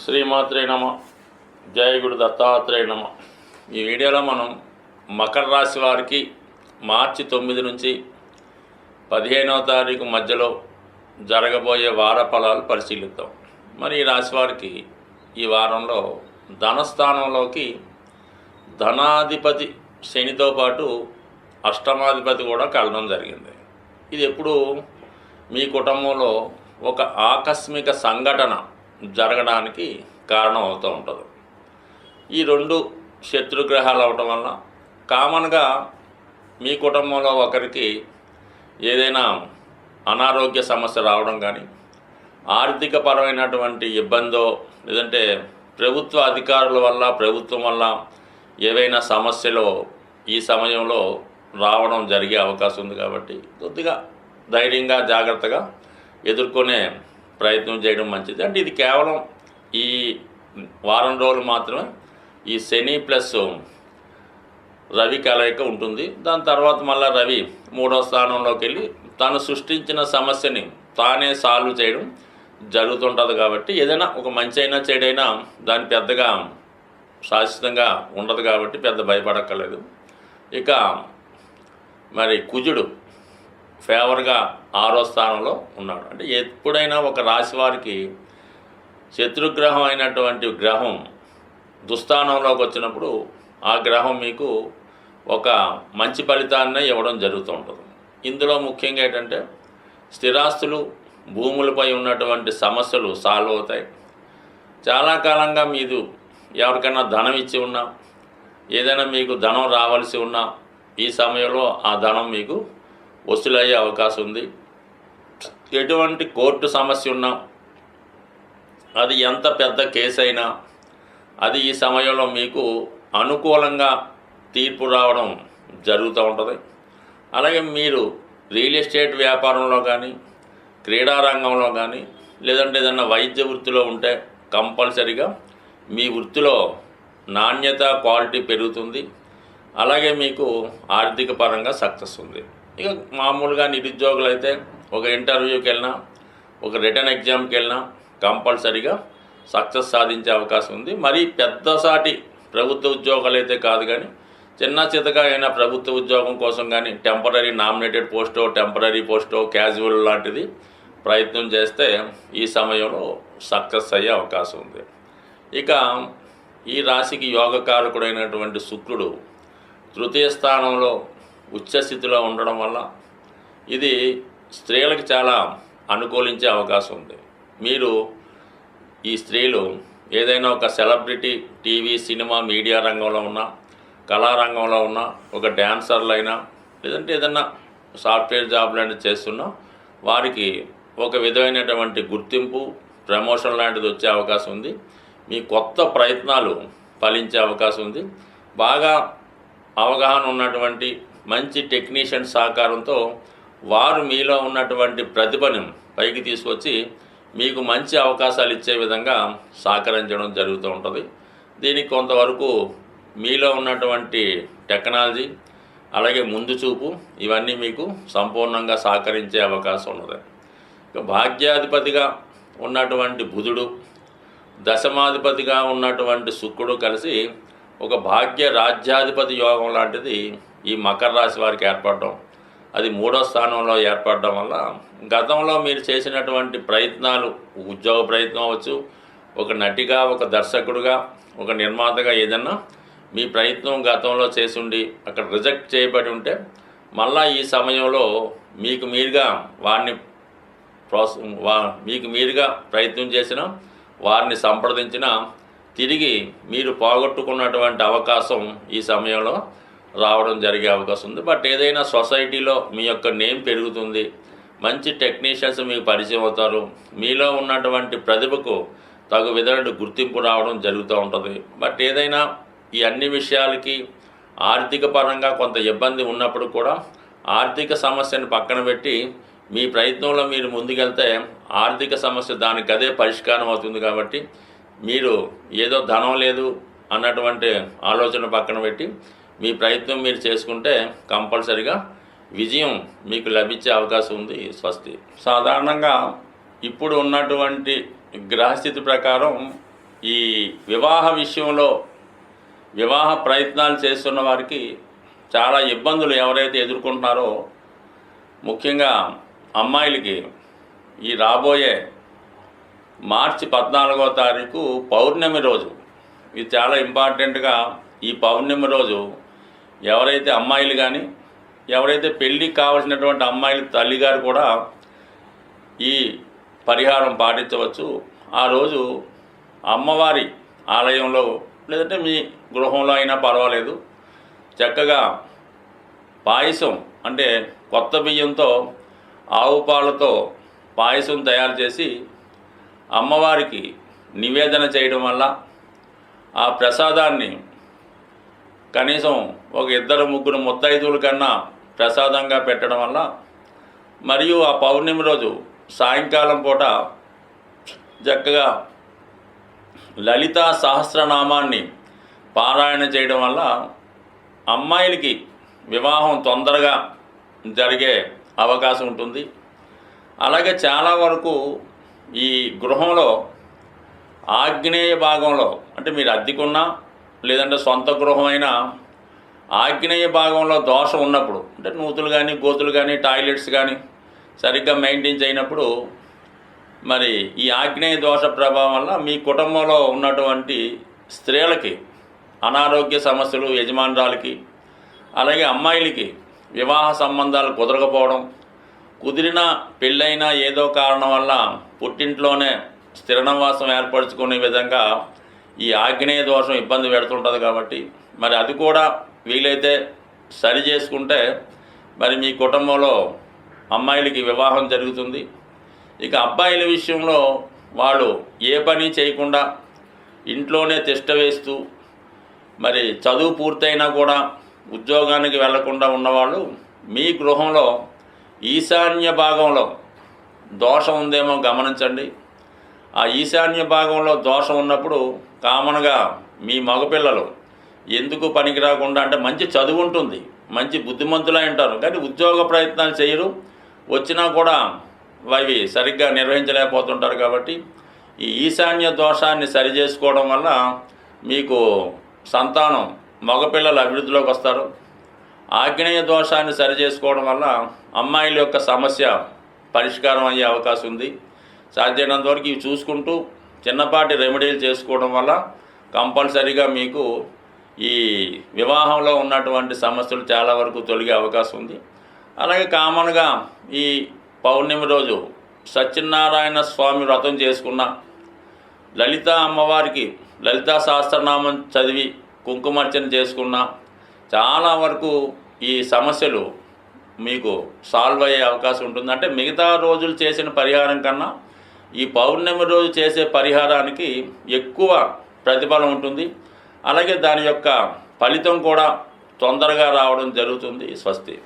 శ్రీమాత్రే నమ. జయ గురు దత్తాత్రేయ నమ. ఈ వీడియోలో మనం మకర రాశి వారికి మార్చి 9 నుంచి 15వ తారీఖు మధ్యలో జరగబోయే వార ఫలాలు పరిశీలిద్దాం. మరి ఈ రాశి వారికి ఈ వారంలో ధనస్థానంలోకి ధనాధిపతి శనితో పాటు అష్టమాధిపతి కూడా కలడం జరిగింది. ఇది ఎప్పుడు మీ కుటుంబంలో ఒక ఆకస్మిక సంఘటన జరగడానికి కారణం అవుతూ ఉంటుంది. ఈ రెండు శత్రుగ్రహాలు అవటం వల్ల కామన్గా మీ కుటుంబంలో ఒకరికి ఏదైనా అనారోగ్య సమస్య రావడం కానీ, ఆర్థిక పరమైనటువంటి ఇబ్బందో, లేదంటే ప్రభుత్వ అధికారుల వల్ల ప్రభుత్వం వల్ల ఏవైనా సమస్యలు ఈ సమయంలో రావడం జరిగే అవకాశం ఉంది. కాబట్టి కొద్దిగా ధైర్యంగా జాగ్రత్తగా ఎదుర్కొనే ప్రయత్నం చేయడం మంచిది. అంటే ఇది కేవలం ఈ వారం రోజులు మాత్రమే ఈ శని ప్లస్ రవి కలయిక ఉంటుంది. దాని తర్వాత మళ్ళీ రవి 3వ స్థానంలోకి వెళ్ళి తను సృష్టించిన సమస్యని తానే సాల్వ్ చేయడం జరుగుతుంటుంది. కాబట్టి ఏదైనా ఒక మంచి అయినా చెడైనా దాని పెద్దగా శాశ్వతంగా ఉండదు కాబట్టి పెద్ద భయపడక్కర్లేదు. ఇక మరి కుజుడు ఫేవర్గా 6వ స్థానంలో ఉన్నాడు. అంటే ఎప్పుడైనా ఒక రాశి వారికి శత్రుగ్రహం అయినటువంటి గ్రహం దుస్థానంలోకి వచ్చినప్పుడు ఆ గ్రహం మీకు ఒక మంచి ఫలితాన్ని ఇవ్వడం జరుగుతూ ఉంటుంది. ఇందులో ముఖ్యంగా ఏంటంటే స్థిరాస్తులు, భూములపై ఉన్నటువంటి సమస్యలు సాల్వ్ అవుతాయి. చాలా కాలంగా మీరు ఎవరికైనా ధనం ఇచ్చి ఉన్నా, ఏదైనా మీకు ధనం రావాల్సి ఉన్నా ఈ సమయంలో ఆ ధనం మీకు వసూలయ్యే అవకాశం ఉంది. ఎటువంటి కోర్టు సమస్య ఉన్నా, అది ఎంత పెద్ద కేసు అయినా అది ఈ సమయంలో మీకు అనుకూలంగా తీర్పు రావడం జరుగుతూ ఉంటుంది. అలాగే మీరు రియల్ ఎస్టేట్ వ్యాపారంలో కానీ, క్రీడారంగంలో కానీ, లేదంటే ఏదన్నా వైద్య వృత్తిలో ఉంటే కంపల్సరిగా మీ వృత్తిలో నాణ్యత, క్వాలిటీ పెరుగుతుంది. అలాగే మీకు ఆర్థిక పరంగా సక్సెస్ ఉంది. ఇక మామూలుగా నిరుద్యోగులు అయితే ఒక ఇంటర్వ్యూకి వెళ్ళినా, ఒక రిటర్న్ ఎగ్జామ్కి వెళ్ళినా కంపల్సరీగా సక్సెస్ సాధించే అవకాశం ఉంది. మరీ పెద్దసాటి ప్రభుత్వ ఉద్యోగాలు అయితే కాదు, కానీ చిన్న చితగా అయినా ప్రభుత్వ ఉద్యోగం కోసం కానీ టెంపరీ నామినేటెడ్ పోస్టో, టెంపరీ పోస్టో, క్యాజువల్ లాంటిది ప్రయత్నం చేస్తే ఈ సమయంలో సక్సెస్ అయ్యే అవకాశం ఉంది. ఇక ఈ రాశికి యోగకారకుడైనటువంటి శుక్రుడు 3వ స్థానంలో ఉచ్చస్థితిలో ఉండడం వల్ల ఇది స్త్రీలకు చాలా అనుకూలించే అవకాశం ఉంది. మీరు ఈ స్త్రీలు ఏదైనా ఒక సెలబ్రిటీ, టీవీ, సినిమా, మీడియా రంగంలో ఉన్న, కళారంగంలో ఉన్న, ఒక డ్యాన్సర్లు అయినా, లేదంటే ఏదైనా సాఫ్ట్వేర్ జాబ్ లాంటివి చేస్తున్నా వారికి ఒక విధమైనటువంటి గుర్తింపు, ప్రమోషన్ లాంటిది వచ్చే అవకాశం ఉంది. మీ కొత్త ప్రయత్నాలు ఫలించే అవకాశం ఉంది. బాగా అవగాహన ఉన్నటువంటి మంచి టెక్నీషియన్ సహకారంతో వారు మీలో ఉన్నటువంటి ప్రతిభను పైకి తీసుకొచ్చి మీకు మంచి అవకాశాలు ఇచ్చే విధంగా సహకరించడం జరుగుతూ ఉంటుంది. దీనికి కొంతవరకు మీలో ఉన్నటువంటి టెక్నాలజీ, అలాగే ముందు చూపు, ఇవన్నీ మీకు సంపూర్ణంగా సహకరించే అవకాశం ఉన్నది. ఇక భాగ్యాధిపతిగా ఉన్నటువంటి బుధుడు, దశమాధిపతిగా ఉన్నటువంటి శుక్రుడు కలిసి ఒక భాగ్య రాజ్యాధిపతి యోగం లాంటిది ఈ మకర రాశి వారికి ఏర్పడడం, అది 3వ స్థానంలో ఏర్పడడం వల్ల గతంలో మీరు చేసినటువంటి ప్రయత్నాలు, ఉద్యోగ ప్రయత్నం అవ్వచ్చు, ఒక నటిగా, ఒక దర్శకుడుగా, ఒక నిర్మాతగా ఏదన్నా మీ ప్రయత్నం గతంలో చేసుండి అక్కడ రిజెక్ట్ చేయబడి ఉంటే మళ్ళా ఈ సమయంలో మీకు మీరుగా ప్రయత్నం చేసిన వారిని సంప్రదించిన తిరిగి మీరు పోగొట్టుకున్నటువంటి అవకాశం ఈ సమయంలో రావడం జరిగే అవకాశం ఉంది. బట్ ఏదైనా సొసైటీలో మీ యొక్క నేమ్ పెరుగుతుంది, మంచి టెక్నీషియన్స్ మీకు పరిచయం అవుతారు, మీలో ఉన్నటువంటి ప్రతిభకు తగు విధమైన గుర్తింపు రావడం జరుగుతూ ఉంటుంది. బట్ ఏదైనా ఈ అన్ని విషయాలకి ఆర్థిక పరంగా కొంత ఇబ్బంది ఉన్నప్పుడు కూడా ఆర్థిక సమస్యను పక్కన పెట్టి మీ ప్రయత్నంలో మీరు ముందుకెళ్తే ఆర్థిక సమస్య దానికి అదే పరిష్కారం అవుతుంది. కాబట్టి మీరు ఏదో ధనం లేదు అన్నటువంటి ఆలోచన పక్కన పెట్టి మీ ప్రయత్నం మీరు చేసుకుంటే కంపల్సరిగా విజయం మీకు లభించే అవకాశం ఉంది. స్వస్తి. సాధారణంగా ఇప్పుడు ఉన్నటువంటి గ్రహస్థితి ప్రకారం ఈ వివాహ విషయంలో వివాహ ప్రయత్నాలు చేస్తున్న వారికి చాలా ఇబ్బందులు ఎవరైతే ఎదుర్కొంటున్నారో, ముఖ్యంగా అమ్మాయిలకి ఈ రాబోయే మార్చి 14వ తారీఖు పౌర్ణమి రోజు, ఇది చాలా ఇంపార్టెంట్గా. ఈ పౌర్ణమి రోజు ఎవరైతే అమ్మాయిలు కానీ, ఎవరైతే పెళ్ళికి కావాల్సినటువంటి అమ్మాయిల తల్లిగారు కూడా ఈ పరిహారం పాటించవచ్చు. ఆ రోజు అమ్మవారి ఆలయంలో లేదంటే మీ గృహంలో అయినా పర్వాలేదు, చక్కగా పాయసం అంటే కొత్త బియ్యంతో ఆవు పాలతో పాయసం తయారు చేసి అమ్మవారికి నివేదన చేయడం వల్ల ఆ ప్రసాదాన్ని కనీసం ఒక 2-3 ముత్తైదువుల కన్నా ప్రసాదంగా పెట్టడం వల్ల, మరియు ఆ పౌర్ణమి రోజు సాయంకాలం పూట చక్కగా లలితా సహస్రనామాన్ని పారాయణ చేయడం వల్ల అమ్మాయిలకి వివాహం తొందరగా జరిగే అవకాశం ఉంటుంది. అలాగే చాలా వరకు ఈ గృహంలో ఆగ్నేయ భాగంలో, అంటే మీరు అద్దెకున్నా లేదంటే సొంత గృహమైనా ఆగ్నేయ భాగంలో దోషం ఉన్నప్పుడు, అంటే నూతులు కానీ గోతులు కానీ టాయిలెట్స్ కానీ సరిగ్గా మెయింటైన్ చేయనప్పుడు, మరి ఈ ఆగ్నేయ దోష ప్రభావం వల్ల మీ కుటుంబంలో ఉన్నటువంటి స్త్రీలకి అనారోగ్య సమస్యలు, యజమానురాలకి అలాగే అమ్మాయిలకి వివాహ సంబంధాలు కుదరకపోవడం, కుదిరిన పెళ్ళైనా ఏదో కారణం వల్ల పుట్టింట్లోనే స్థిర నివాసం ఏర్పరచుకునే విధంగా ఈ ఆగ్నేయ దోషం ఇబ్బంది పెడుతుంటుంది. కాబట్టి మరి అది కూడా వీలైతే సరి చేసుకుంటే మరి మీ కుటుంబంలో అమ్మాయిలకి వివాహం జరుగుతుంది. ఇక అబ్బాయిల విషయంలో వాళ్ళు ఏ పని చేయకుండా ఇంట్లోనే తిష్ట వేస్తూ, మరి చదువు పూర్తయినా కూడా ఉద్యోగానికి వెళ్లకుండా ఉన్నవాళ్ళు మీ గృహంలో ఈశాన్య భాగంలో దోషం ఉందేమో గమనించండి. ఆ ఈశాన్య భాగంలో దోషం ఉన్నప్పుడు కామన్గా మీ మగపిల్లలు ఎందుకు పనికి రాకుండా, అంటే మంచి చదువు ఉంటుంది, మంచి బుద్ధిమంతులై ఉంటారు, కానీ ఉద్యోగ ప్రయత్నాలు చేయరు, వచ్చినా కూడా అవి సరిగ్గా నిర్వహించలేకపోతుంటారు. కాబట్టి ఈ ఈశాన్య దోషాన్ని సరి చేసుకోవడం వల్ల మీకు సంతానం మగపిల్లలు అభివృద్ధిలోకి వస్తారు. ఆగ్నేయ దోషాన్ని సరి చేసుకోవడం వల్ల అమ్మాయిల యొక్క సమస్య పరిష్కారం అయ్యే అవకాశం ఉంది. సాధ్యమైనంత వరకు ఇవి చూసుకుంటూ చిన్నపాటి రెమెడీలు చేసుకోవడం వల్ల కంపల్సరీగా మీకు ఈ వివాహంలో ఉన్నటువంటి సమస్యలు చాలా వరకు తొలగే అవకాశం ఉంది. అలాగే కామన్గా ఈ పౌర్ణమి రోజు సత్యనారాయణ స్వామి వ్రతం చేసుకున్న, లలిత అమ్మవారికి లలితా సహస్రనామం చదివి కుంకుమార్చన చేసుకున్న చాలా వరకు ఈ సమస్యలు మీకు సాల్వ్ అయ్యే అవకాశం ఉంటుంది. అంటే మిగతా రోజులు చేసిన పరిహారం కన్నా ఈ పౌర్ణమి రోజు చేసే పరిహారానికి ఎక్కువ ప్రతిఫలం ఉంటుంది. అలాగే దాని యొక్క ఫలితం కూడా తొందరగా రావడం జరుగుతుంది. స్వస్తి.